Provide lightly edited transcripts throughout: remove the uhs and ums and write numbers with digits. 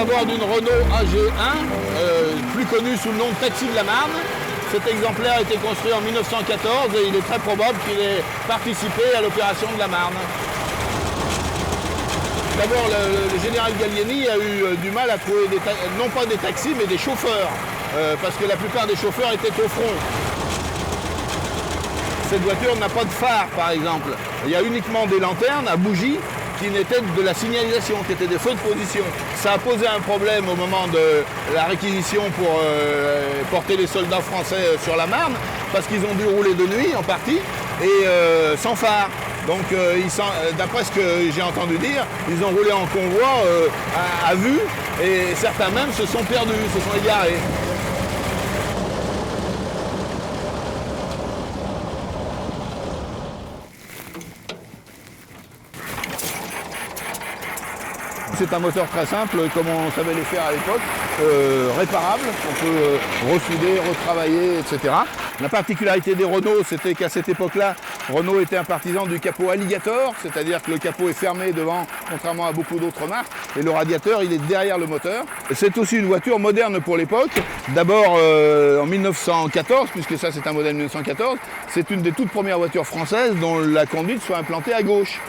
bord d'une Renault AG1, plus connue sous le nom de Taxi de la Marne. Cet exemplaire a été construit en 1914 et il est très probable qu'il ait participé à l'opération de la Marne. D'abord, le général Gallieni a eu du mal à trouver, non pas des taxis, mais des chauffeurs, parce que la plupart des chauffeurs étaient au front. Cette voiture n'a pas de phare, par exemple. Il y a uniquement des lanternes à bougies qui n'étaient de la signalisation, qui étaient des feux de position. Ça a posé un problème au moment de la réquisition pour porter les soldats français sur la Marne, parce qu'ils ont dû rouler de nuit en partie, et sans phare. Donc d'après ce que j'ai entendu dire, ils ont roulé en convoi à vue, et certains même se sont perdus, se sont égarés. C'est un moteur très simple, comme on savait les faire à l'époque, réparable, on peut ressouder, retravailler, etc. La particularité des Renault, c'était qu'à cette époque-là, Renault était un partisan du capot alligator, c'est-à-dire que le capot est fermé devant, contrairement à beaucoup d'autres marques, et le radiateur, il est derrière le moteur. C'est aussi une voiture moderne pour l'époque. D'abord, en 1914, puisque ça c'est un modèle 1914, c'est une des toutes premières voitures françaises dont la conduite soit implantée à gauche.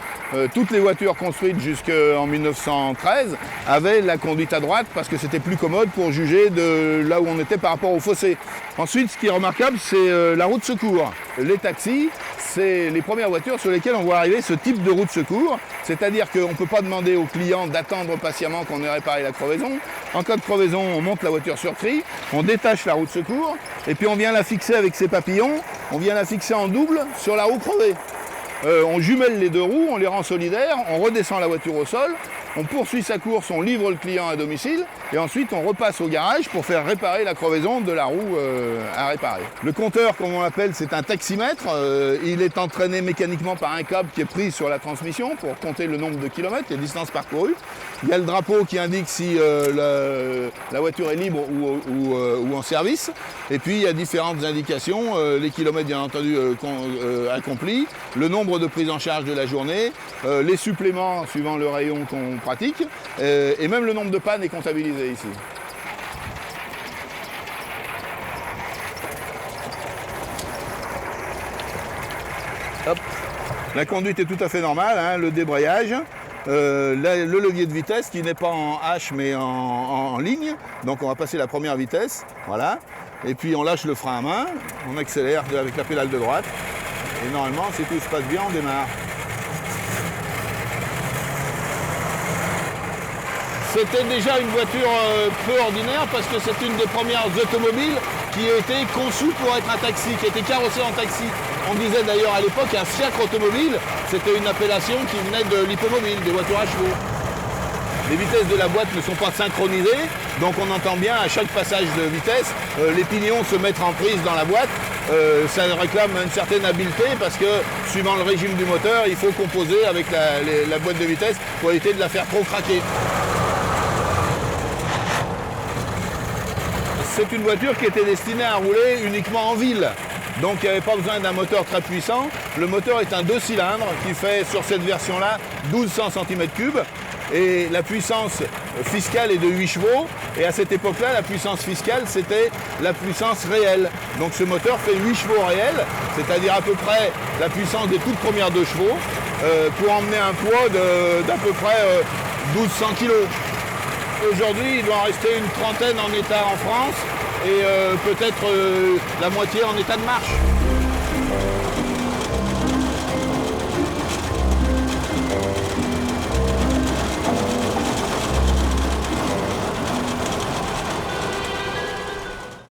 Toutes les voitures construites jusqu'en 1913 avaient la conduite à droite parce que c'était plus commode pour juger de là où on était par rapport au fossé. Ensuite, ce qui est remarquable, c'est la roue de secours. Les taxis, c'est les premières voitures sur lesquelles on voit arriver ce type de roue de secours. C'est-à-dire qu'on ne peut pas demander au client d'attendre patiemment qu'on ait réparé la crevaison. En cas de crevaison, on monte la voiture sur tri, on détache la roue de secours et puis on vient la fixer avec ses papillons, on vient la fixer en double sur la roue crevée. On jumelle les deux roues, on les rend solidaires, on redescend la voiture au sol, on poursuit sa course, on livre le client à domicile et ensuite on repasse au garage pour faire réparer la crevaison de la roue à réparer. Le compteur, comme on l'appelle, c'est un taximètre. Il est entraîné mécaniquement par un câble qui est pris sur la transmission pour compter le nombre de kilomètres, les distances parcourues. Il y a le drapeau qui indique si la voiture est libre ou en service. Et puis il y a différentes indications, les kilomètres bien entendu accomplis, le nombre de prises en charge de la journée, les suppléments suivant le rayon qu'on pratique, et même le nombre de pannes est comptabilisé ici. Hop. La conduite est tout à fait normale, hein, le débrayage. Le levier de vitesse qui n'est pas en H mais en ligne, donc on va passer la première vitesse, voilà, et puis on lâche le frein à main, on accélère avec la pédale de droite, et normalement si tout se passe bien on démarre. C'était déjà une voiture peu ordinaire parce que c'est une des premières automobiles qui a été conçue pour être un taxi, qui a été carrossée en taxi. On disait d'ailleurs à l'époque un fiacre automobile, c'était une appellation qui venait de l'hippomobile, des voitures à chevaux. Les vitesses de la boîte ne sont pas synchronisées, donc on entend bien à chaque passage de vitesse, les pignons se mettre en prise dans la boîte. Ça réclame une certaine habileté parce que suivant le régime du moteur, il faut composer avec la boîte de vitesse pour éviter de la faire trop craquer. C'est une voiture qui était destinée à rouler uniquement en ville. Donc il n'y avait pas besoin d'un moteur très puissant. Le moteur est un 2 cylindres qui fait sur cette version-là 1200 cm3 et la puissance fiscale est de 8 chevaux. Et à cette époque-là, la puissance fiscale, c'était la puissance réelle. Donc ce moteur fait 8 chevaux réels, c'est-à-dire à peu près la puissance des toutes premières 2 chevaux pour emmener un poids d'à peu près 1200 kg. Aujourd'hui, il doit en rester une trentaine en état en France et peut-être la moitié en état de marche.